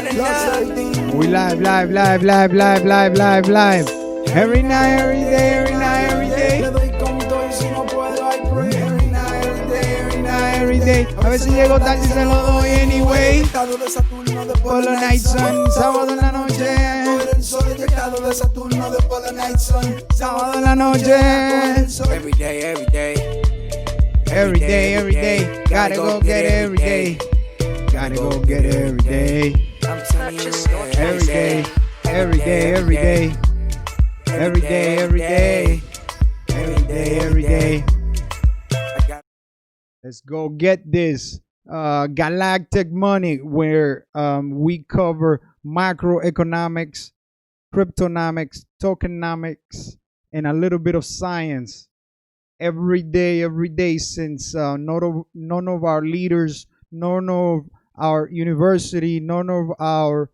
We live. Every night, every day, every night, every day. Every day. A veces llego tarde y se lo doy anyway. Polo Night Sun, sábado en la noche. Sábado en la noche. Every day, every day. Every day, every day. Gotta go get it every day. Gotta go get it every day. I'm telling you, Every day, every day, every day. Every day, every day. Every day, every day. Let's go get this Galactic Money, where we cover macroeconomics, cryptonomics, tokenomics, and a little bit of science every day since none of our leaders, none of our university, none of our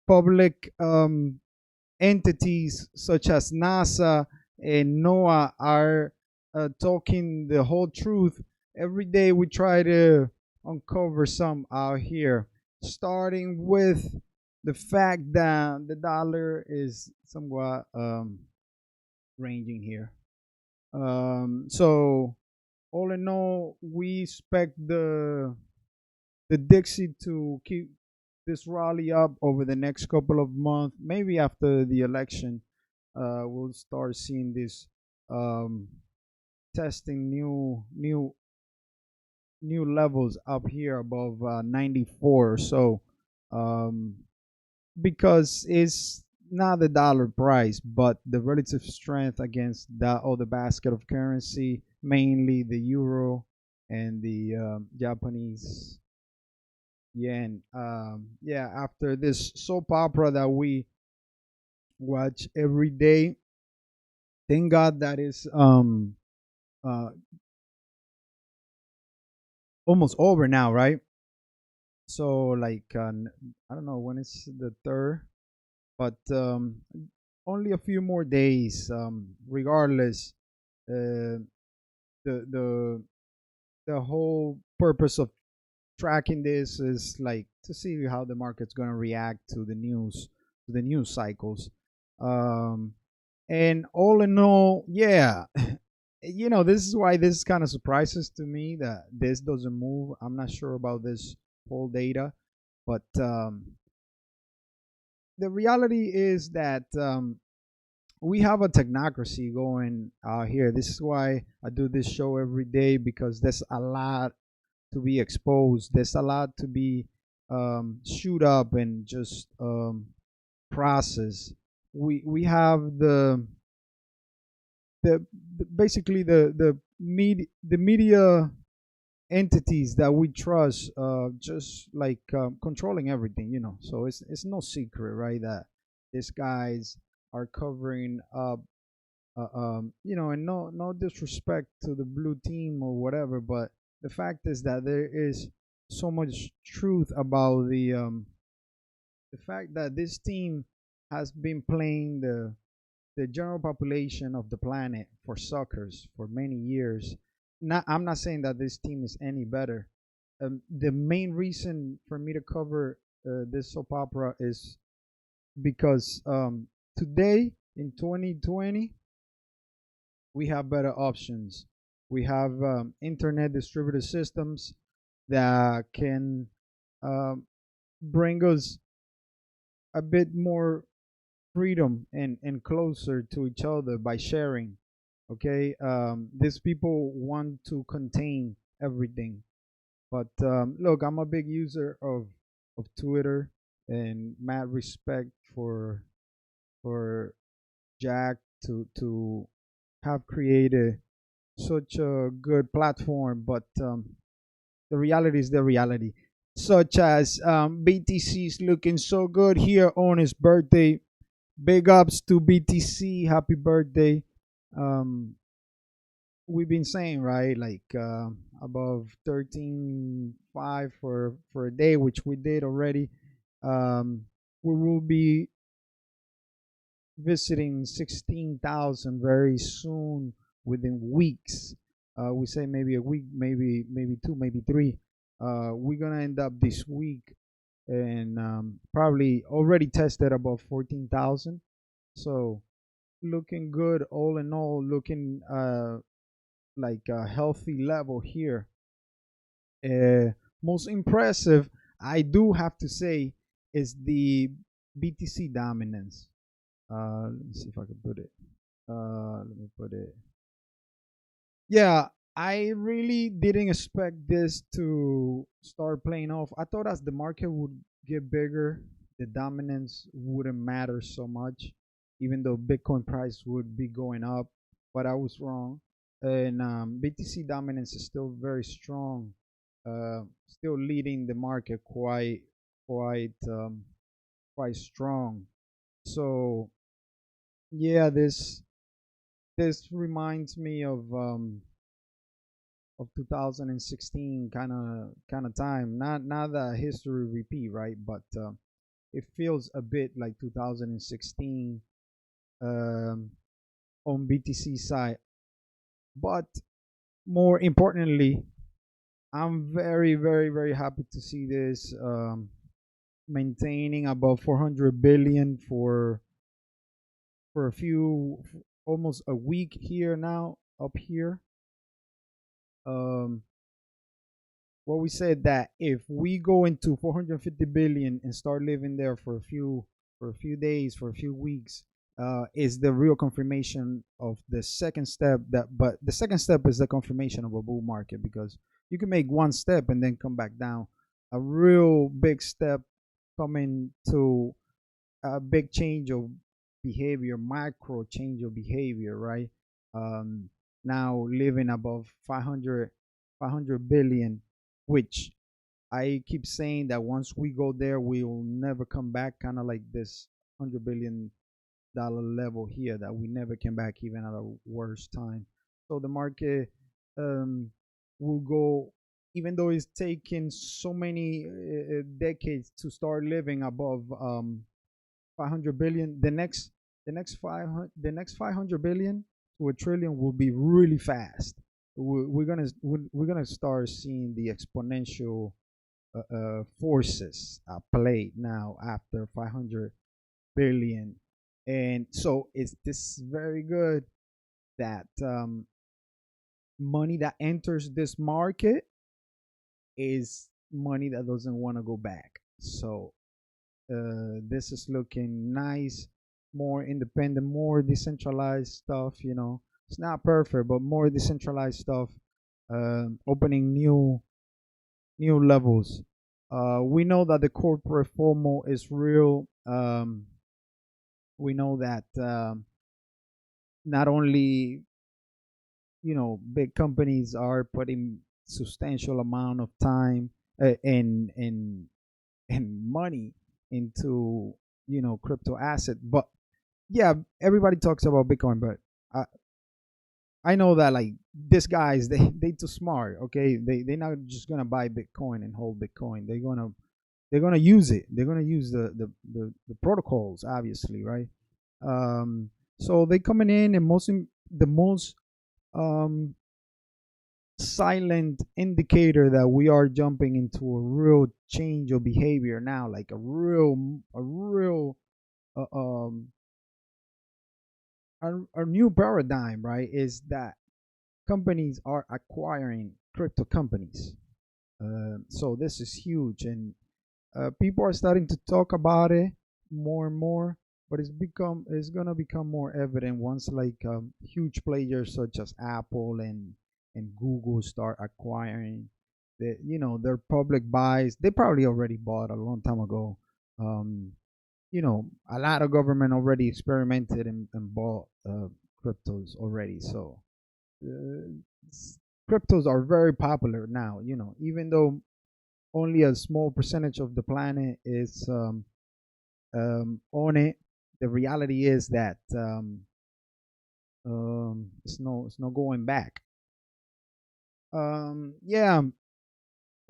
public entities such as NASA and NOAA are talking the whole truth. Every day we try to uncover some out here, starting with the fact that the dollar is somewhat ranging here. So all in all, we expect the Dixie to keep this rally up over the next couple of months. Maybe after the election, we'll start seeing this testing new levels up here above 94 or so, because it's not the dollar price but the relative strength against that other basket of currency, mainly the euro and the Japanese yen. Yeah, after this soap opera that we watch every day, thank God that is almost over now, right? So like I don't know when it's the third, but only a few more days. Regardless, the the the whole purpose of tracking this is like to see how the market's gonna react to the news cycles. Um, and all in all, yeah, this is why this kind of surprises to me that this doesn't move. I'm not sure about this whole data, but the reality is that we have a technocracy going out here. This is why I do this show every day, because there's a lot to be exposed. There's a lot to be shoot up and just process. We have basically the media entities that we trust, just like controlling everything. So it's no secret, right, that these guys are covering up, and no disrespect to the blue team or whatever, but the fact is that there is so much truth about the fact that this team has been playing the general population of the planet for suckers for many years. I'm not saying that this team is any better. The main reason for me to cover this soap opera is because today in 2020 we have better options. We have internet distributed systems that can bring us a bit more freedom and closer to each other by sharing. Okay, these people want to contain everything, but look, I'm a big user of Twitter, and mad respect for Jack to have created such a good platform. But the reality is the reality, such as BTC is looking so good here on his birthday. Big ups to BTC, happy birthday. um we've been saying, right, like above 13.5 for a day, which we did already. We will be visiting 16,000 very soon, within weeks. We say maybe a week, maybe two, maybe three. We're gonna end up this week and probably already tested above 14,000. So looking good all in all, looking like a healthy level here. Most impressive, I do have to say, is the BTC dominance. Let me see if I can put it. Let me put it. Yeah, I really didn't expect this to start playing off. I thought as the market would get bigger, the dominance wouldn't matter so much, even though Bitcoin price would be going up. But I was wrong, and BTC dominance is still very strong, still leading the market quite, quite strong. So yeah, this reminds me of 2016 kind of time. Not the history repeat, right? But it feels a bit like 2016 um, on BTC side. But more importantly, I'm very happy to see this maintaining above 400 billion for a few, almost a week here now up here. Um, what we said that if we go into 450 billion and start living there for a few days, for a few weeks, is the real confirmation of the second step. That but the second step is the confirmation of a bull market, because you can make one step and then come back down. A real big step coming to a big change of behavior, micro change of behavior, right? Um, Now living above 500 billion, which I keep saying that once we go there, we will never come back, kind of like this $100 billion level here that we never came back even at a worse time. So the market um, will go, even though it's taken so many decades to start living above 500 billion. The next 500 billion to a trillion will be really fast. We're gonna start seeing the exponential forces played now after 500 billion, and so it's this very good that money that enters this market is money that doesn't want to go back. So this is looking nice, more independent, more decentralized stuff. It's not perfect, but more decentralized stuff, opening new levels. We know that the corporate FOMO is real. We know that not only big companies are putting substantial amount of time and money into crypto asset, but yeah, everybody talks about Bitcoin, but I I know that like these guys, they too smart. Okay, they're not just gonna buy Bitcoin and hold Bitcoin. They're gonna use it. They're gonna use the protocols, obviously, right? So they coming in, and the most um silent indicator that we are jumping into a real change of behavior now, like a real uh, um a new paradigm, right? Is that companies are acquiring crypto companies. So this is huge, and people are starting to talk about it more and more. But it's gonna become more evident once like huge players such as Apple and Google start acquiring their public buys. They probably already bought a long time ago. Um, a lot of government already experimented and bought cryptos already. So uh, cryptos are very popular now. Even though only a small percentage of the planet is on it, the reality is that it's no going back. Yeah,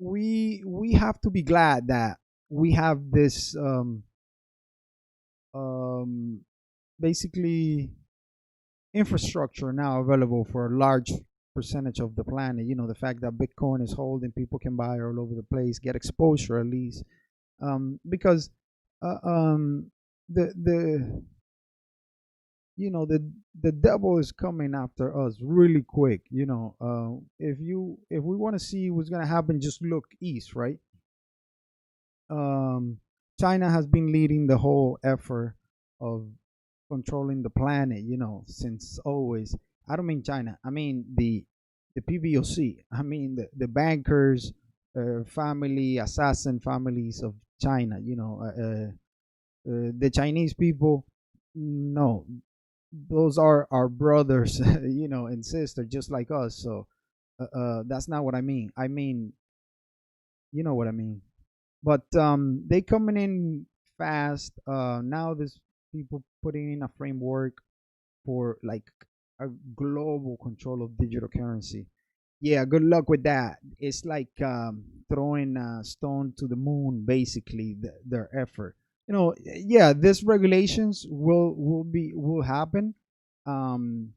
we have to be glad that we have this um, basically infrastructure now available for a large percentage of the planet. The fact that Bitcoin is holding, people can buy all over the place, get exposure at least. because uh, um, the the devil is coming after us really quick. If we want to see what's gonna happen, just look east, right? um, China has been leading the whole effort of controlling the planet, since always. I don't mean China. I mean the PBOC. I mean the bankers, family, assassin families of China. The Chinese people. No, those are our brothers, and sisters, just like us. So that's not what I mean. I mean, you know what I mean. But they coming in fast. Now there's people putting in a framework for like a global control of digital currency. Yeah, good luck with that. It's like throwing a stone to the moon, basically. Their effort. Yeah, these regulations will happen. Um,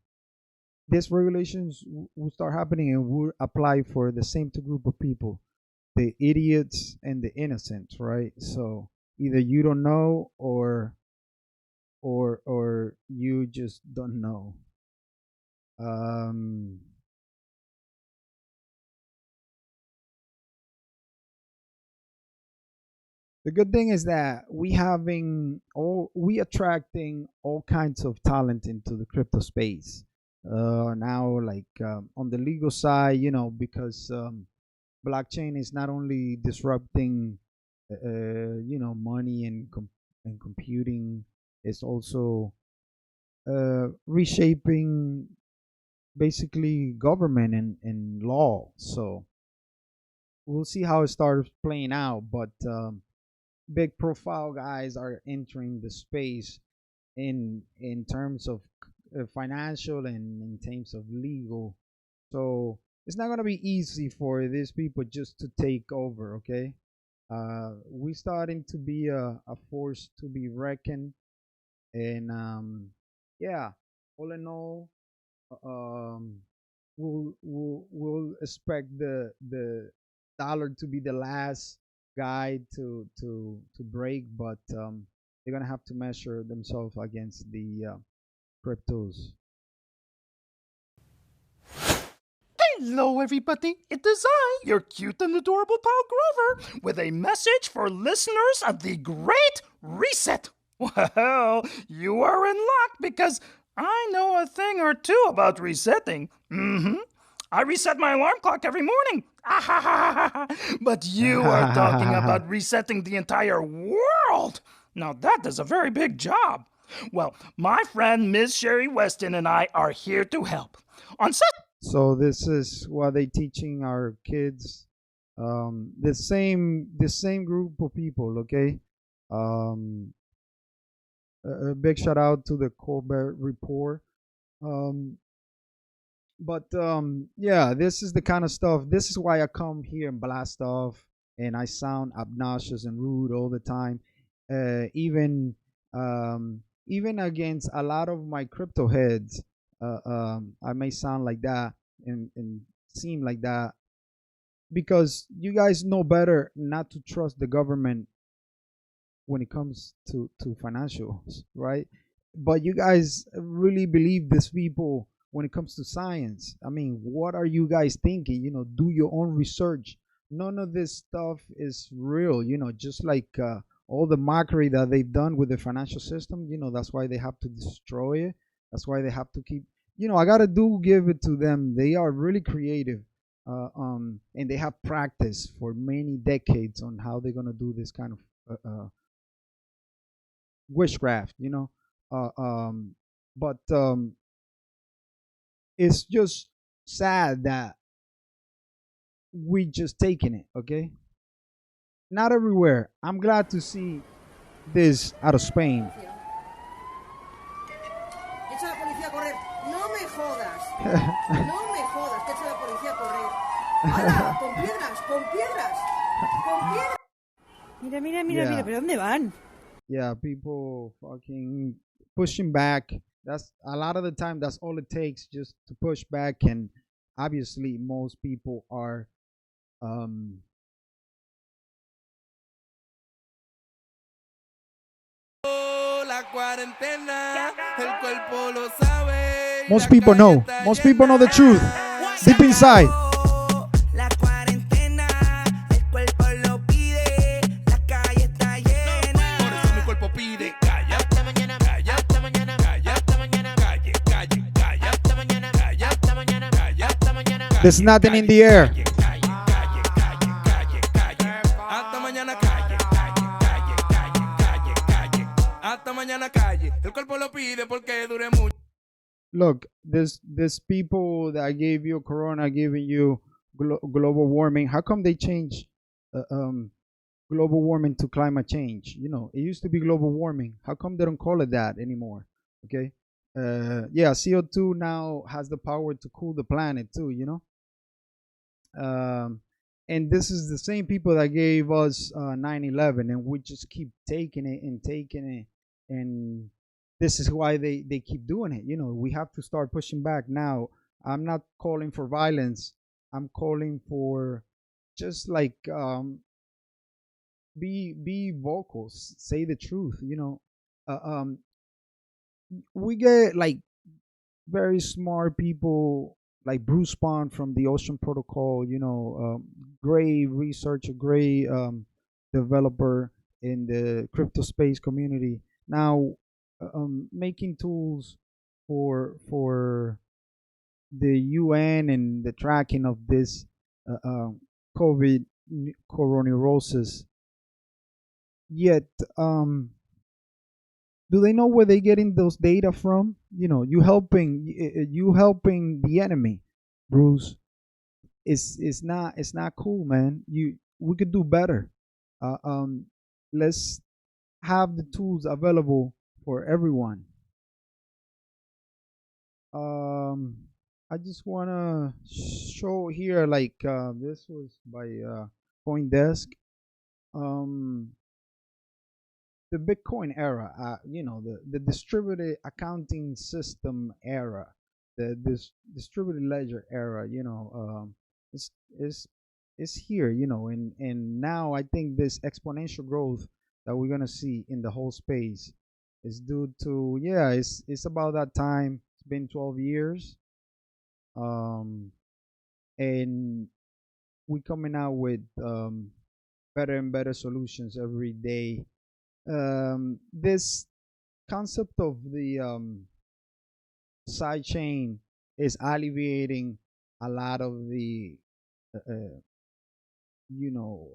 these regulations will start happening and will apply for the same two group of people, the idiots and the innocents, right? So either you don't know or you just don't know. Um, the good thing is that we attracting all kinds of talent into the crypto space. Now, like on the legal side, because blockchain is not only disrupting, money and computing. It's also reshaping basically government and law. So we'll see how it starts playing out. But big profile guys are entering the space in terms of financial and in terms of legal. So it's not gonna be easy for these people just to take over. Okay, we starting to be a force to be reckoned, and yeah, all in all, um, we'll expect the dollar to be the last guy to break, but they're gonna have to measure themselves against the cryptos. Hello, everybody. It is I, your cute and adorable pal Grover, with a message for listeners of the Great Reset. Well, you are in luck because I know a thing or two about resetting. I reset my alarm clock every morning. But you are talking about resetting the entire world. Now, that is a very big job. Well, my friend Miss Sherry Weston and I are here to help. On such So this is what they teaching our kids. The same group of people. Okay. Um, a big shout out to the Corbett report. Um, but yeah, this is the kind of stuff. This is why I come here and blast off, and I sound obnoxious and rude all the time. Even even against a lot of my crypto heads, I may sound like that and seem like that because you guys know better not to trust the government when it comes to financials, right? But you guys really believe these people when it comes to science. I mean, what are you guys thinking? Do your own research. None of this stuff is real. Just like all the mockery that they've done with the financial system. That's why they have to destroy it. That's why they have to keep. I gotta do give it to them. They are really creative. And they have practice for many decades on how they're gonna do this kind of witchcraft, uh, um, but it's just sad that we just taking it. Okay, not everywhere. I'm glad to see this out of Spain. Echa a la policía a correr. No me jodas. No me jodas. Que echa a la policía a correr. ¡Hala! Con piedras, con piedras. Con piedras. Mira, mira, mira, mira. Yeah, ¿Pero dónde van? yeah, people fucking pushing back. That's a lot of the time. That's all it takes, just to push back. And obviously, most people are um Most people know. Most people know the truth. Deep inside. La cuarentena, el cuerpo lo pide, la calle está llena. Por eso mi cuerpo pide calla, hasta mañana, calla, hasta mañana, calla, hasta mañana, calle, calle, calla, hasta mañana, calla, hasta mañana, calla, hasta mañana. There's nothing in the air. Hasta mañana, calle, calle, calle, calle, calle, hasta mañana, calle. El cuerpo lo pide porque dure mucho. Look, this people that gave you corona, giving you global warming. How come they change global warming to climate change? You know, it used to be global warming. How come they don't call it that anymore? Okay. Yeah, CO2 now has the power to cool the planet too. You know. And this is the same people that gave us 9/11, and we just keep taking it and taking it, and this is why they keep doing it. You know, we have to start pushing back now. I'm not calling for violence. I'm calling for just like be vocal, say the truth. You know, we get like very smart people like Bruce Spahn from the Ocean Protocol. You know, great researcher, great developer in the crypto space community. Now making tools for the UN and the tracking of this COVID coronavirus. Yet, do they know where they getting those data from? You know, you helping the enemy, Bruce. It's not cool, man. We could do better. Let's have the tools available for everyone. I just wanna show here, like this was by CoinDesk. The Bitcoin era, you know, the distributed accounting system era, this distributed ledger era, you know, is here, you know, and now I think this exponential growth that we're gonna see in the whole space is due to, yeah, it's about that time. It's been 12 years, and we coming out with better and better solutions every day. This concept of the side chain is alleviating a lot of the you know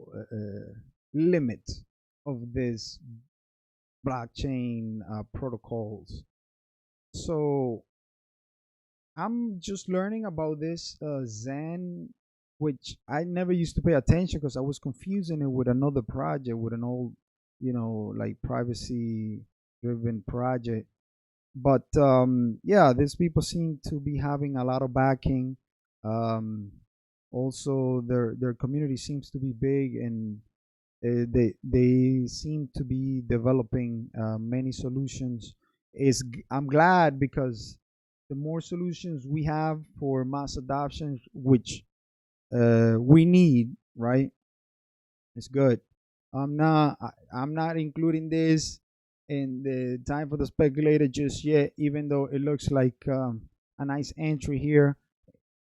limit of this blockchain protocols. So I'm just learning about this Zen, which I never used to pay attention because I was confusing it with another project, with an old, you know, like privacy driven project. But yeah, these people seem to be having a lot of backing. Also, their community seems to be big, and they seem to be developing many solutions. I'm glad, because the more solutions we have for mass adoption, which we need, right? It's good. I'm not including this in the time for the speculator just yet, even though it looks like a nice entry here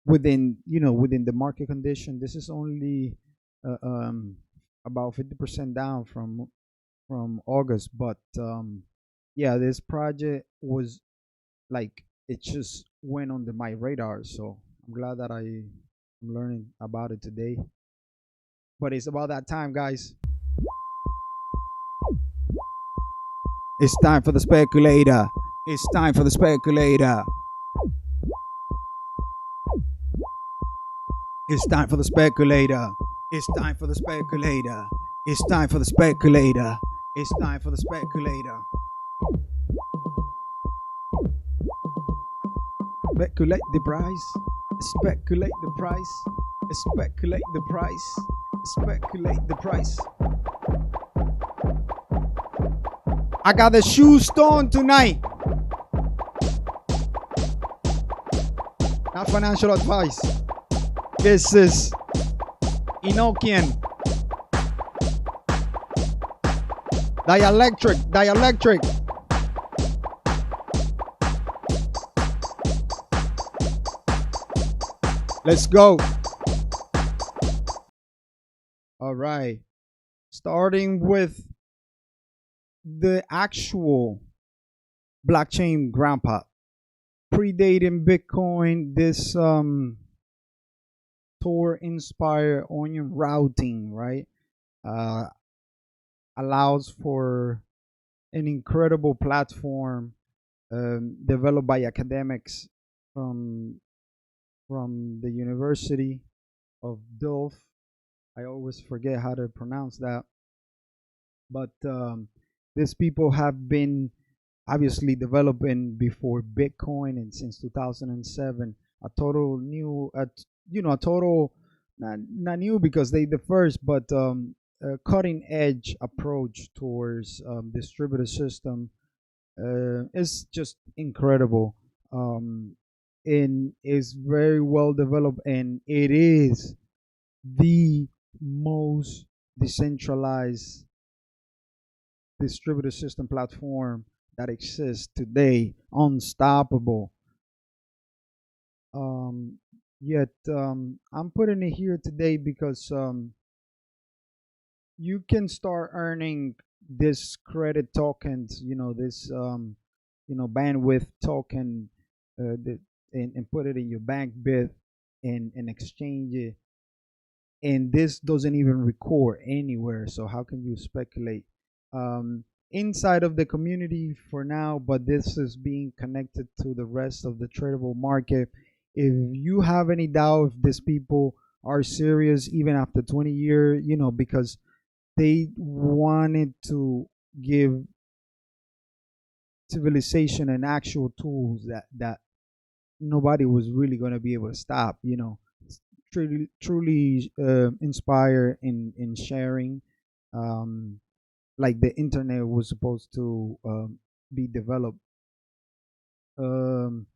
within the market condition. This is only about 50% down from August, but yeah, this project was like, it just went on my radar, so I'm glad that I'm learning about it today. But it's about that time, guys. It's time for the speculator. It's time for the speculator. It's time for the speculator. It's time for the speculator. It's time for the speculator. It's time for the speculator. Speculate the price. Speculate the price. Speculate the price. Speculate the price. I got the shoe stone tonight. Not financial advice. This is Enochian. Dielectric. Let's go. All right. Starting with the actual blockchain grandpa. Predating Bitcoin, this Tor inspired onion routing, right? Uh, allows for an incredible platform developed by academics from the University of Delft. I always forget how to pronounce that, but these people have been obviously developing before Bitcoin and since 2007 a total new, a total not new because they the first, but a cutting edge approach towards distributed system is just incredible. And is very well developed, and it is the most decentralized distributed system platform that exists today, unstoppable. Um, Yet I'm putting it here today because you can start earning this credit tokens, this bandwidth token, and put it in your bank bit and exchange it. And this doesn't even record anywhere, so how can you speculate inside of the community for now? But this is being connected to the rest of the tradable market. If you have any doubt if these people are serious even after 20 years, because they wanted to give civilization and actual tools that nobody was really going to be able to stop, truly inspire in sharing, um, like the internet was supposed to be developed. Um,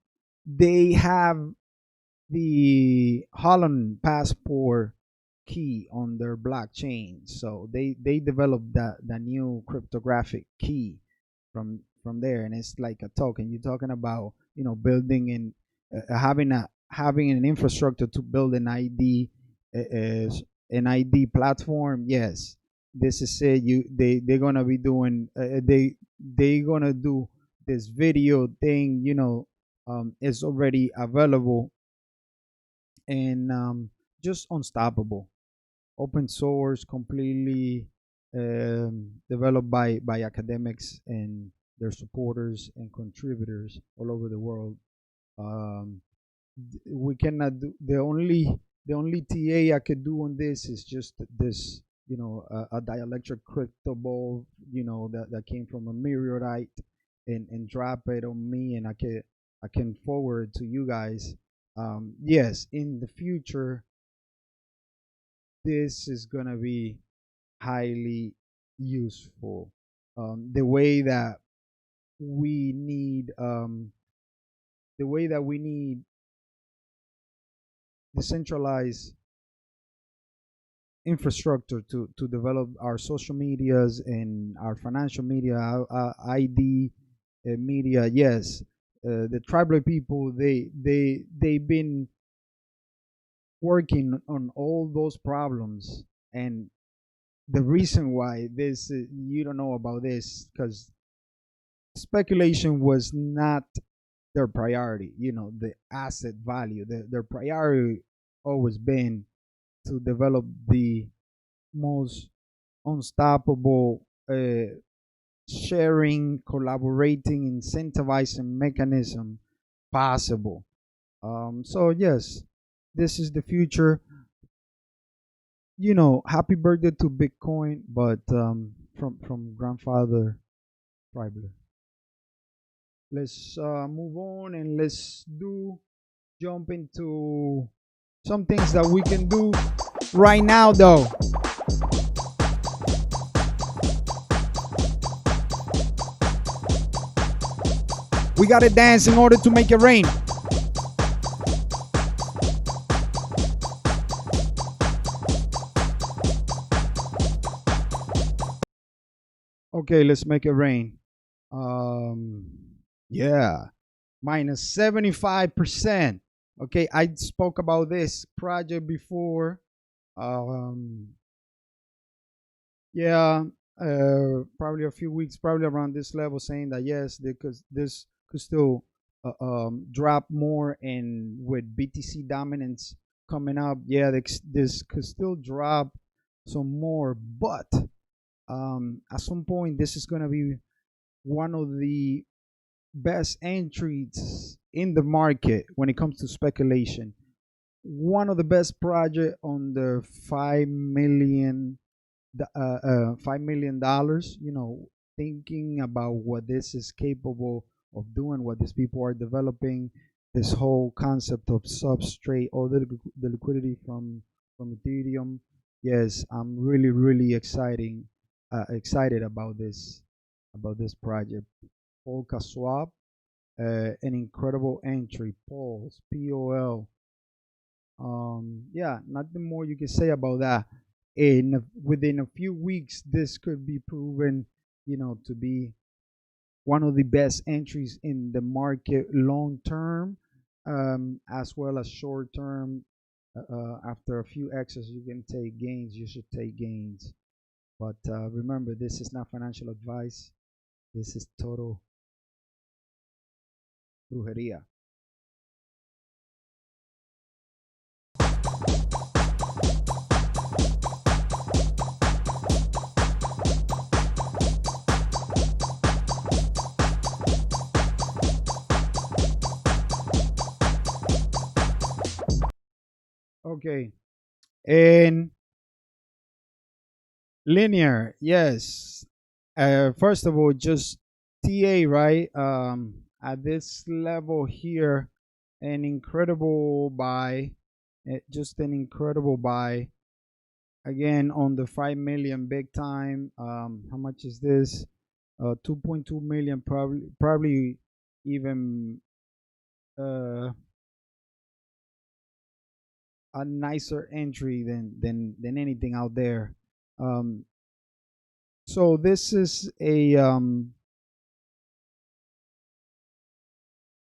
they have the Holland passport key on their blockchain, so they developed that new cryptographic key from there, and it's like a token. You're talking about building and having an infrastructure to build an ID, an ID platform. Yes, this is it. They're gonna be doing they gonna do this video thing. It's already available, and just unstoppable. Open source, completely developed by academics and their supporters and contributors all over the world. Um, we cannot do the only TA I could do on this is just this, a dielectric crystal ball, that came from a meteorite, and drop it on me, and I can forward to you guys. Yes, in the future, this is gonna be highly useful. The way that we need, decentralized infrastructure to develop our social medias and our financial media, our ID media. Yes, the tribal people, they've been working on all those problems, and the reason why this you don't know about this because speculation was not their priority. The asset value, their priority always been to develop the most unstoppable sharing, collaborating, incentivizing mechanism possible. So yes, this is the future. Happy birthday to Bitcoin, but from grandfather Tribler. Let's move on, and let's jump into some things that we can do right now, though. We gotta dance in order to make it rain. Okay, let's make it rain. Yeah, minus 75%. Okay, I spoke about this project before. Um, yeah, probably a few weeks, probably around this level, saying that yes, because this could still drop more, and with BTC dominance coming up, yeah, this could still drop some more. But at some point, this is gonna be one of the best entries in the market when it comes to speculation. One of the best project on the 5 million dollars. Thinking about what this is capable of doing, what these people are developing, this whole concept of substrate, all the liquidity from Ethereum. Yes, I'm really really excited about this project. Polka Swap, an incredible entry. Pols, POL. Yeah, nothing more you can say about that. Within a few weeks, this could be proven, to be one of the best entries in the market long term, as well as short term. After a few X's, you can take gains. You should take gains. But remember, this is not financial advice. This is total brujeria. Okay. And linear, yes. First of all, just TA, right? At this level here, an incredible buy, just an incredible buy. Again, on the 5 million, big time. How much is this? 2.2 million, probably even uh, a nicer entry than anything out there. Um, so this is a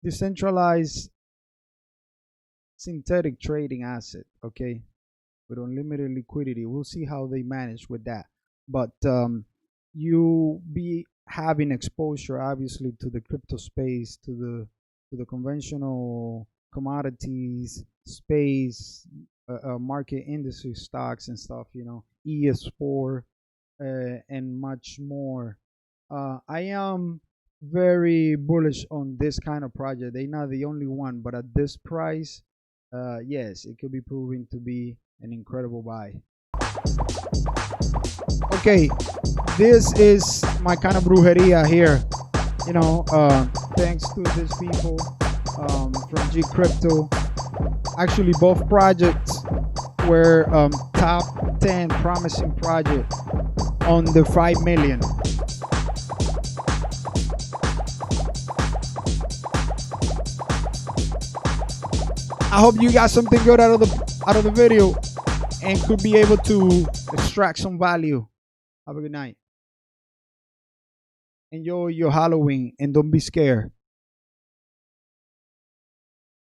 decentralized synthetic trading asset, okay, with unlimited liquidity. We'll see how they manage with that. But you be having exposure, obviously, to the crypto space, to the conventional commodities space, market industry stocks and stuff, ES4, and much more. I am very bullish on this kind of project. They're not the only one, but at this price, yes, it could be proving to be an incredible buy. Okay, this is my kind of brujeria here. Thanks to these people from G Crypto. Actually, both projects were top 10 promising project on the 5 million. I hope you got something good out of the video and could be able to extract some value. Have a good night. Enjoy your Halloween and don't be scared.